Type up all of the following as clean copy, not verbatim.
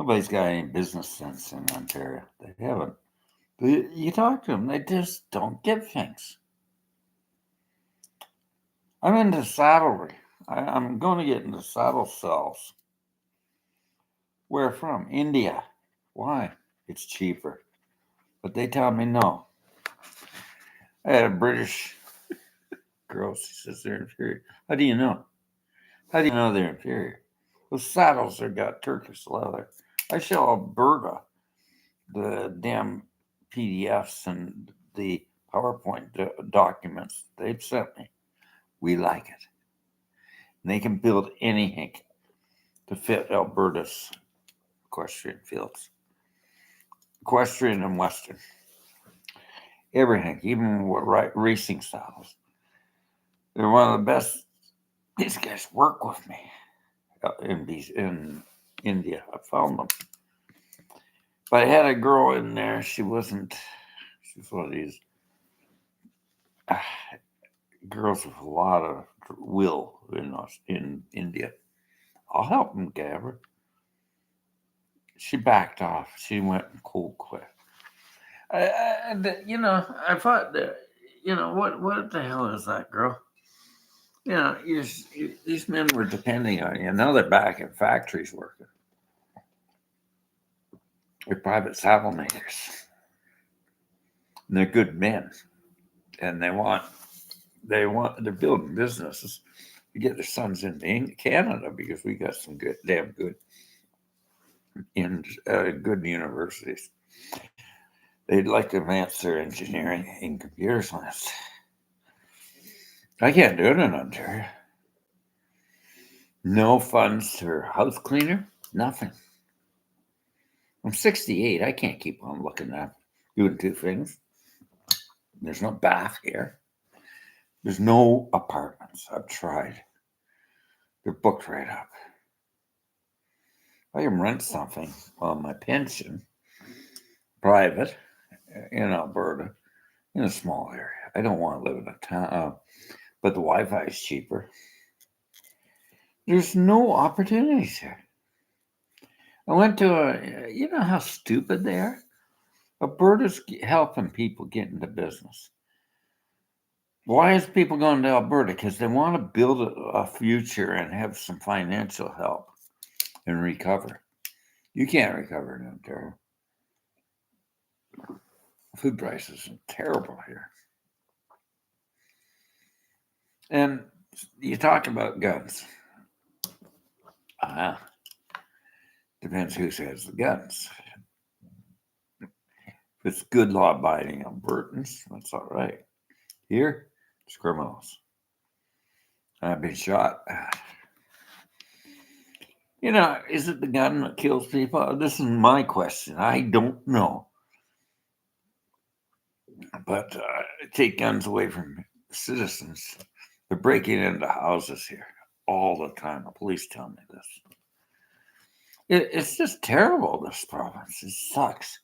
Nobody's got any business sense in Ontario. They haven't. You talk to them, they just don't get things. I'm into saddlery. I'm going to get into saddle cells. Where from? India. Why? It's cheaper. But they tell me no. I had a British girl. She says they're inferior. How do you know? How do you know they're inferior? Those saddles have got Turkish leather. I show Alberta the damn PDFs and the PowerPoint documents they've sent me. We like it. And they can build anything to fit Alberta's equestrian fields. Equestrian and Western. Everything, even racing saddles. They're one of the best. These guys work with me in India. I found them. But I had a girl in there. She's one of these girls with a lot of will in India. I'll help them, Gabber. She backed off. She went cold quit. I thought that, what the hell is that, girl? These men were depending on you. Now they're back in factories working. They're private saddle makers. And they're good men. And they're building businesses to get their sons into Canada because we got some damn good good universities. They'd like to advance their engineering in computer science. I can't do it in Ontario. No funds for house cleaner, nothing. I'm 68. I can't keep on looking at doing two things. There's no bath here. There's no apartments. I've tried. They're booked right up. I can rent something on my pension, private, in Alberta, in a small area. I don't want to live in a town, but the Wi-Fi is cheaper. There's no opportunities here. I went to you know how stupid they are? Alberta's helping people get into business. Why is people going to Alberta? Because they want to build a future and have some financial help and recover. You can't recover in Ontario. Food prices are terrible here. And you talk about guns. Depends who says the guns. If it's good law-abiding Albertans, that's all right. Here, it's criminals. I've been shot. Is it the gun that kills people? This is my question. I don't know. But take guns away from citizens. They're breaking into houses here all the time. The police tell me this. It's just terrible, this province. It sucks.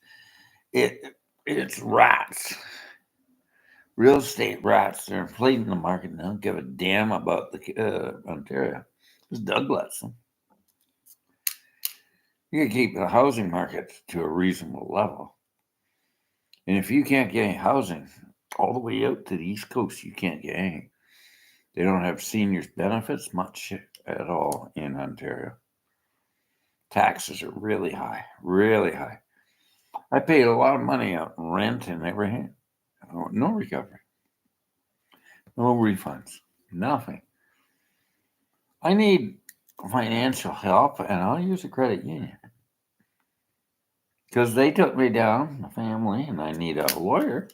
It's rats. Real estate rats. They're inflating the market. They don't give a damn about the Ontario. It's Doug lets them. You can keep the housing market to a reasonable level. And if you can't get any housing all the way out to the East Coast, you can't get any. They don't have seniors benefits much at all in Ontario. Taxes are really high, really high. I paid a lot of money out in rent and everything. No recovery. No refunds. Nothing. I need financial help and I'll use a credit union. Because they took me down, the family, and I need a lawyer.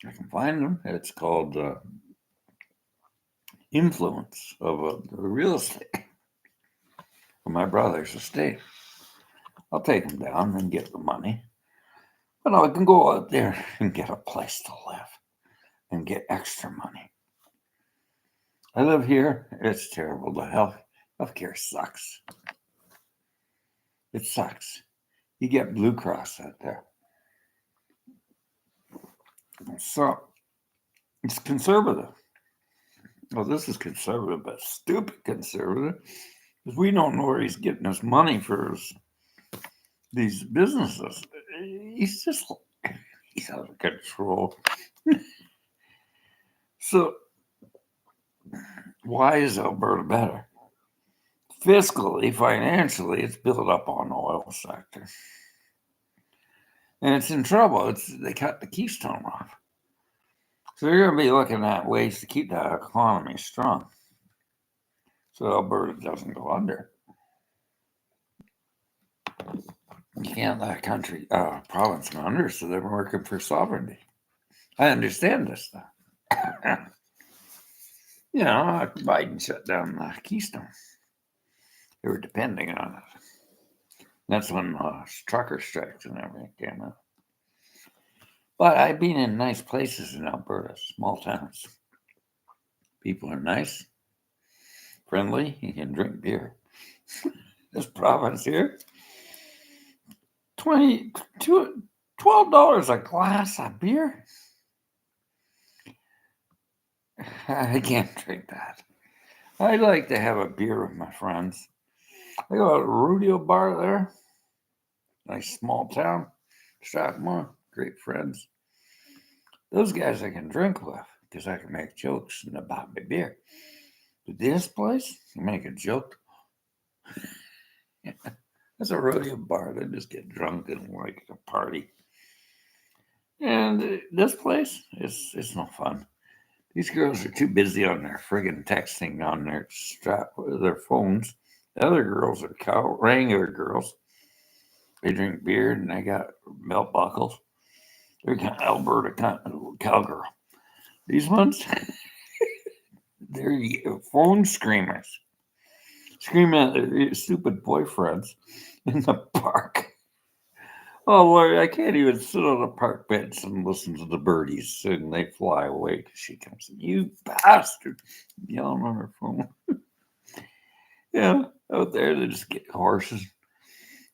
I can find them. It's called influence of the real estate of my brother's estate. I'll take them down and get the money. But I can go out there and get a place to live and get extra money. I live here. It's terrible. The healthcare sucks. It sucks. You get Blue Cross out there. So it's conservative. Well, this is conservative, but stupid conservative. Because we don't know where he's getting his money for his these businesses. He's just he's out of control. So why is Alberta better? Fiscally, financially, it's built up on the oil sector. And it's in trouble. They cut the keystone off. So they're going to be looking at ways to keep that economy strong so Alberta doesn't go under. You can't let a country, province go under, so they're working for sovereignty. I understand this stuff. You know, Biden shut down the Keystone. They were depending on it. That's when trucker strikes and everything came out. But I've been in nice places in Alberta, small towns. People are nice, friendly. You can drink beer. This province here, $12 a glass of beer. I can't drink that. I like to have a beer with my friends. I go to a rodeo bar there. Nice small town. Strathmore, great friends. Those guys I can drink with because I can make jokes about my beer. But this place, you make a joke. That's a rodeo bar. They just get drunk and like a party. And this place, it's no fun. These girls are too busy on their friggin' texting on their phones. The other girls are regular girls. They drink beer and they got belt buckles. They're kind of Alberta cowgirl. These ones, they're phone screamers. Screaming at their stupid boyfriends in the park. Oh Lord, I can't even sit on a park bench and listen to the birdies and they fly away because she comes in. You bastard! Yelling on her phone. Yeah, out there they just get horses,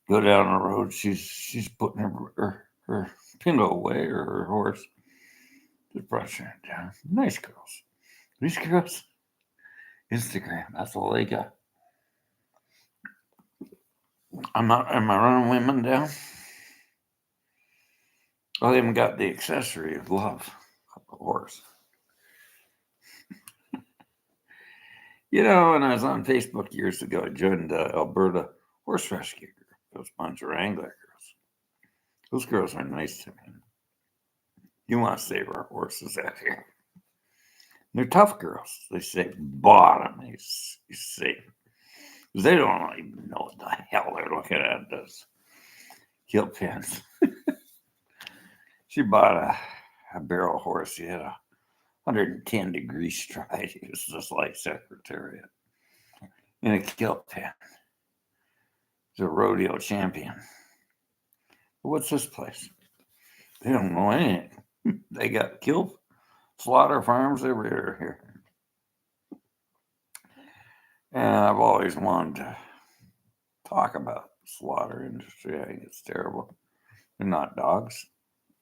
go down the road. She's putting her Pinto away or her horse, just brushing it down. Nice girls. These girls, Instagram. That's all they got. Am I running women down? I even got the accessory of love, a horse. You know, when I was on Facebook years ago, I joined the Alberta Horse Rescue Group. Those bunch of Wrangler girls. Those girls are nice to me. You want to save our horses out here. They're tough girls. They say bottom. They say they don't even know what the hell they're looking at. Those heel pins. She bought a barrel horse. She had a 110-degree stride. He was just like Secretariat in a kilt pen. He's a rodeo champion. But what's this place? They don't know anything. They got kill slaughter farms everywhere here. And I've always wanted to talk about the slaughter industry. I think it's terrible. They're not dogs.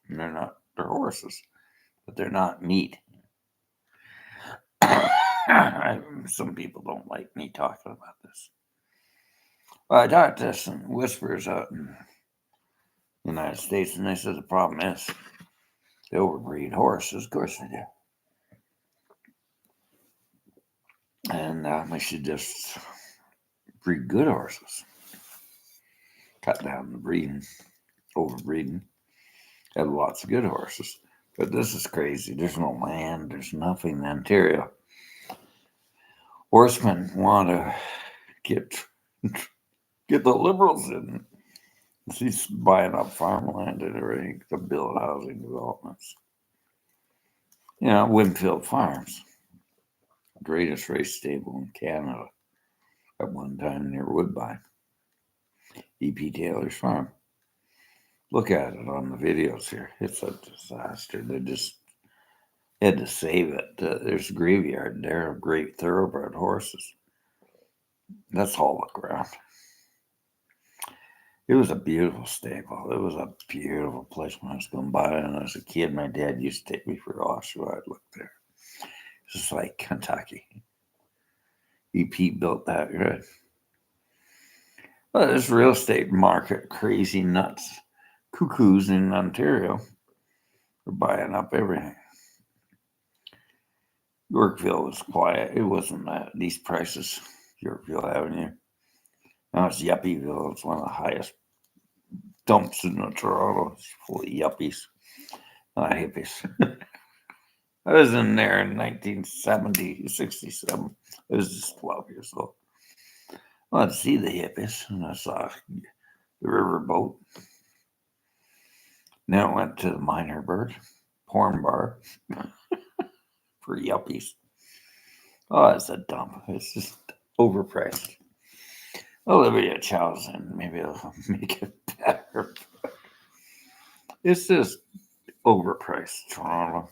And they're horses. But they're not meat. Some people don't like me talking about this. Well, I talked to some whispers out in the United States, and they said the problem is they overbreed horses. Of course they do. And we should just breed good horses. Cut down the breeding, overbreeding. Have lots of good horses. But this is crazy. There's no land. There's nothing in Ontario. Horsemen want to get the Liberals in. He's buying up farmland and everything to build housing developments. You know, Winfield Farms, greatest race stable in Canada at one time near Woodbine. E.P. Taylor's farm. Look at it on the videos here. It's a disaster. They just had to save it. There's a graveyard there of great thoroughbred horses. That's all look around. It was a beautiful stable. It was a beautiful place when I was going by. And as a kid, my dad used to take me for Oshawa. I'd look there. It's just like Kentucky. EP built that good. Well, this real estate market, crazy nuts, cuckoos in Ontario are buying up everything. Yorkville was quiet. It wasn't that these prices. Yorkville Avenue. Now it's Yuppieville. It's one of the highest dumps in Toronto. It's full of yuppies, not hippies. I was in there in 1970, 67. I was just 12 years old. Well, I'd see the hippies, and I saw the riverboat. Then I went to the Minor Bird porn bar for yuppies. Oh, it's a dump. It's just overpriced. Olivia Chow's in. Maybe it'll make it better. It's just overpriced, Toronto.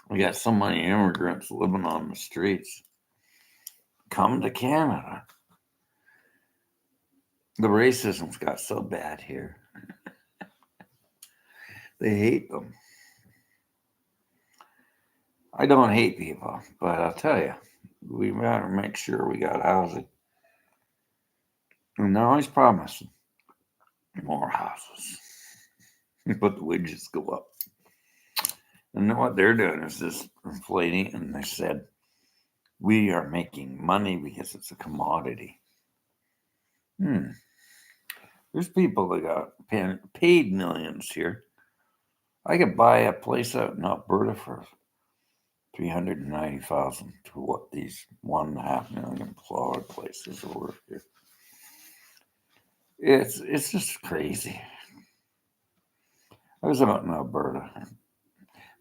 We got so many immigrants living on the streets. Come to Canada. The racism's got so bad here. They hate them. I don't hate people, but I'll tell you, we better make sure we got housing. And they're always promising more houses. But the wages go up. And then what they're doing is just inflating, and they said, we are making money because it's a commodity. There's people that got paid millions here. I could buy a place out in Alberta for $390,000 to what these 1.5 million plot places are worth here. It's just crazy. I was out in Alberta.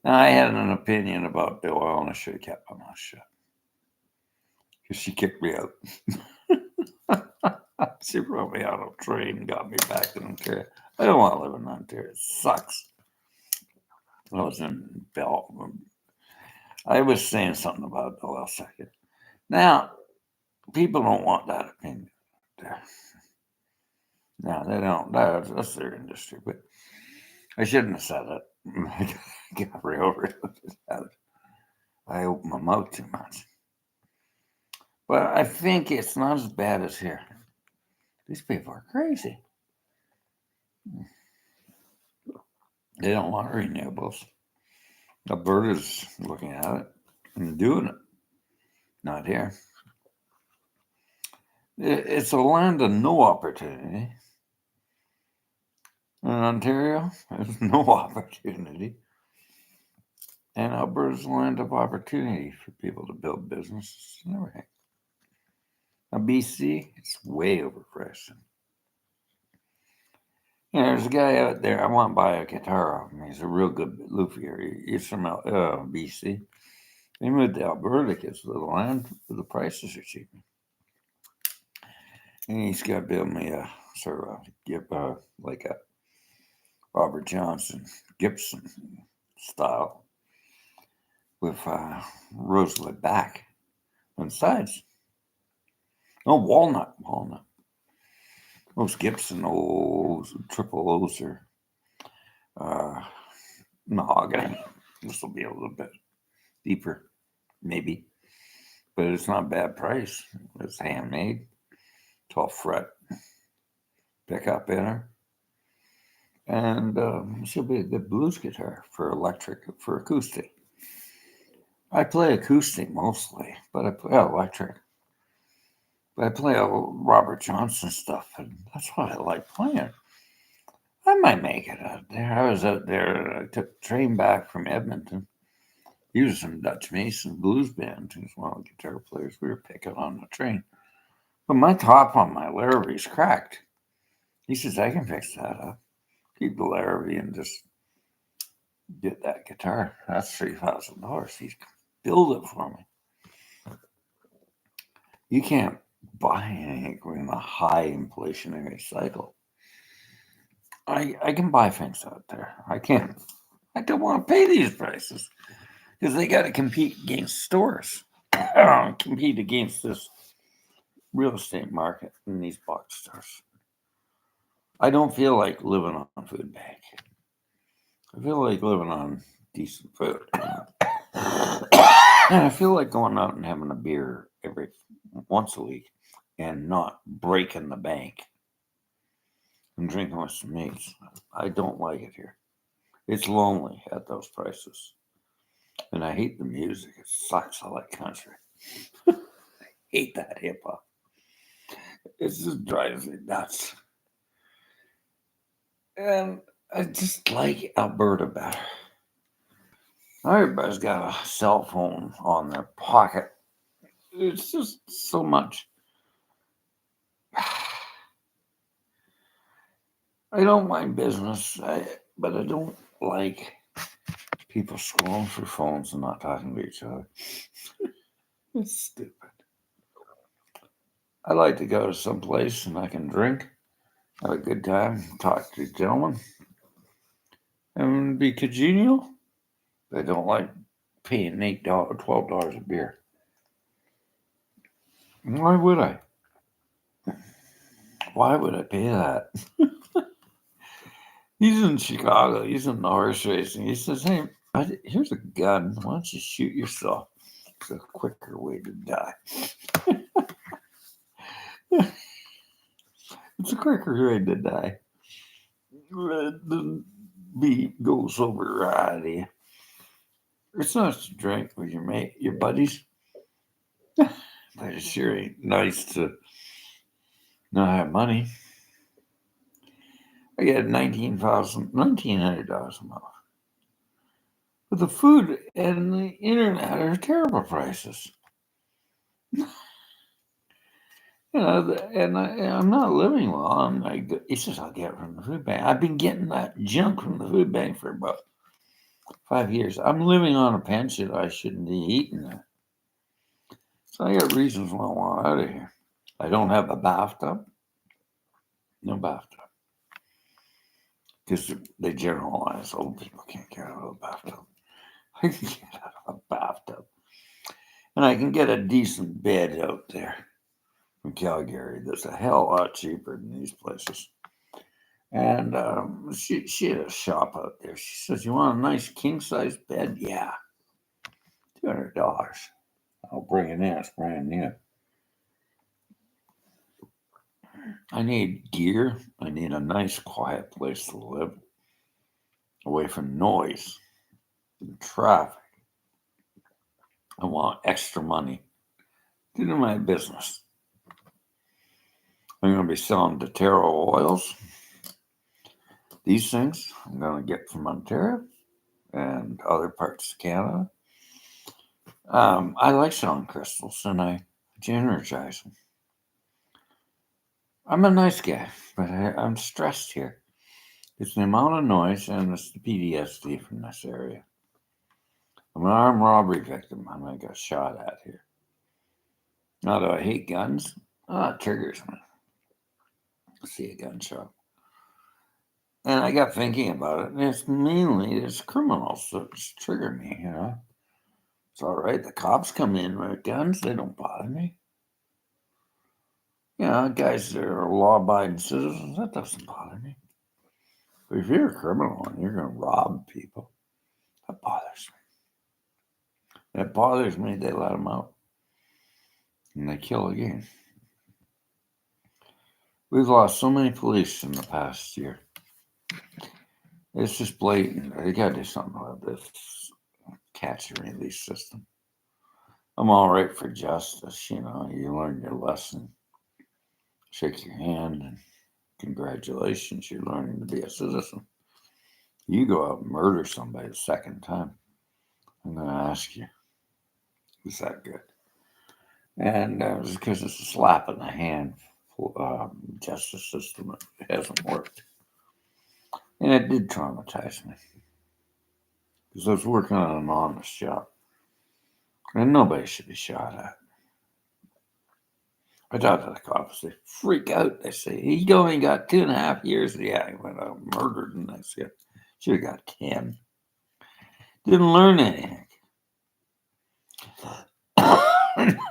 Now I had an opinion about the oil, and I should have kept my mouth shut because she kicked me out. She brought me out on a train and got me back in Ontario. I don't want to live in Ontario. It sucks. I was in Bell. I was saying something about it the last second. Now, people don't want that opinion there. No, they don't. That's their industry. But I shouldn't have said it. I got real I opened my mouth too much. But I think it's not as bad as here. These people are crazy. They don't want renewables. Alberta's looking at it and doing it. Not here. It's a land of no opportunity. In Ontario, there's no opportunity. And Alberta's a land of opportunity for people to build businesses and everything. Now, BC, it's way overpriced. There's a guy out there. I want to buy a guitar off him. He's a real good luthier. He's from BC. He moved to Alberta because the land, the prices are cheap. And he's got to build me a sort of like a Robert Johnson Gibson style with rosewood back and sides. No, walnut. Those Gibson triple O's are mahogany. This will be a little bit deeper, maybe, but it's not a bad price. It's handmade, 12 fret pickup in her, and she'll be a good blues guitar for acoustic. I play acoustic mostly, but I play electric. But I play Robert Johnson stuff, and that's what I like playing. I might make it out there. I was out there. I took the train back from Edmonton. He was from Dutch Mason Blues Band. He was one of the guitar players. We were picking on the train. But my top on my Larrabee's cracked. He says, I can fix that up. Keep the Larrabee and just get that guitar. That's $3,000. He's build it for me. You can't buy anything in a high inflationary cycle. I can buy things out there. I can't. I don't want to pay these prices because they got to compete against stores. Compete against this real estate market in these box stores. I don't feel like living on food bank. I feel like living on decent food. And I feel like going out and having a beer every once a week and not breaking the bank and drinking with some mates. I don't like it here. It's lonely at those prices. And I hate the music. It sucks. I like country. Hate that hip hop. It just drives me nuts. And I just like Alberta better. Everybody's got a cell phone on their pocket. It's just so much. I don't mind business, but I don't like people scrolling through phones and not talking to each other. It's stupid. I like to go to some place and I can drink, have a good time, talk to gentlemen, and be congenial. I don't like paying $8, $12 a beer. Why would I? Why would I pay that? He's in Chicago. He's in the horse racing. He says, "Hey, here's a gun. Why don't you shoot yourself? It's a quicker way to die." It's a quicker way to die. The beat goes over right. It's nice to drink with your mate, your buddies, but it sure ain't nice to not have money. I get $1,900 a month. But the food and the internet are terrible prices. I'm not living well. He says, I'll get it from the food bank. I've been getting that junk from the food bank for about 5 years. I'm living on a pension. I shouldn't be eating that. So I got reasons why I want out of here. I don't have a bathtub. No bathtub. Because they generalize old people can't get out of a bathtub. I can get out of a bathtub. And I can get a decent bed out there from Calgary that's a hell lot cheaper than these places. And she had a shop out there. She says, "You want a nice king size bed?" "Yeah, $200. I'll bring it in. It's brand new." I need gear. I need a nice, quiet place to live, away from noise and traffic. I want extra money to do my business. I'm going to be selling doTERRA oils. These things I'm going to get from Ontario and other parts of Canada. I like selling crystals and I energize them. I'm a nice guy, but I'm stressed here. It's the amount of noise and it's the PTSD from this area. I'm an armed robbery victim and I got shot at here. Now, do I hate guns? It triggers me. I see a gunshot. And I got thinking about it, and it's mainly criminals that trigger me, It's all right. The cops come in with guns. They don't bother me. Guys that are law-abiding citizens, that doesn't bother me. But if you're a criminal and you're going to rob people, that bothers me. It bothers me they let them out. And they kill again. We've lost so many police in the past year. It's just blatant. They got to do something about this catch and release system. I'm all right for justice. You learn your lesson. Shake your hand and congratulations, you're learning to be a citizen. You go out and murder somebody the second time, I'm going to ask you, is that good? And it's because it's a slap in the hand. Justice system, it hasn't worked. And it did traumatize me. Because I was working on an honest job. And nobody should be shot at. I talked to the cops. They freak out. They say, he only got 2.5 years. Yeah, he went out and murdered. And I said, should have got 10. Didn't learn anything.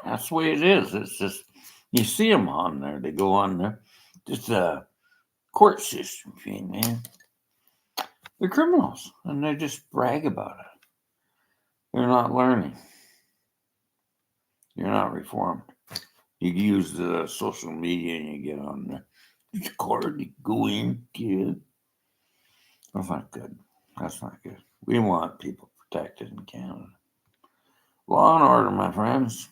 That's the way it is. It's just, you see them on there. They go on there. Just a court system thing, man. They're criminals. And they just brag about it. They're not learning. You're not reformed. You use the social media and you get on there. Scored going kid. That's not good. That's not good. We want people protected in Canada. Law and order, my friends.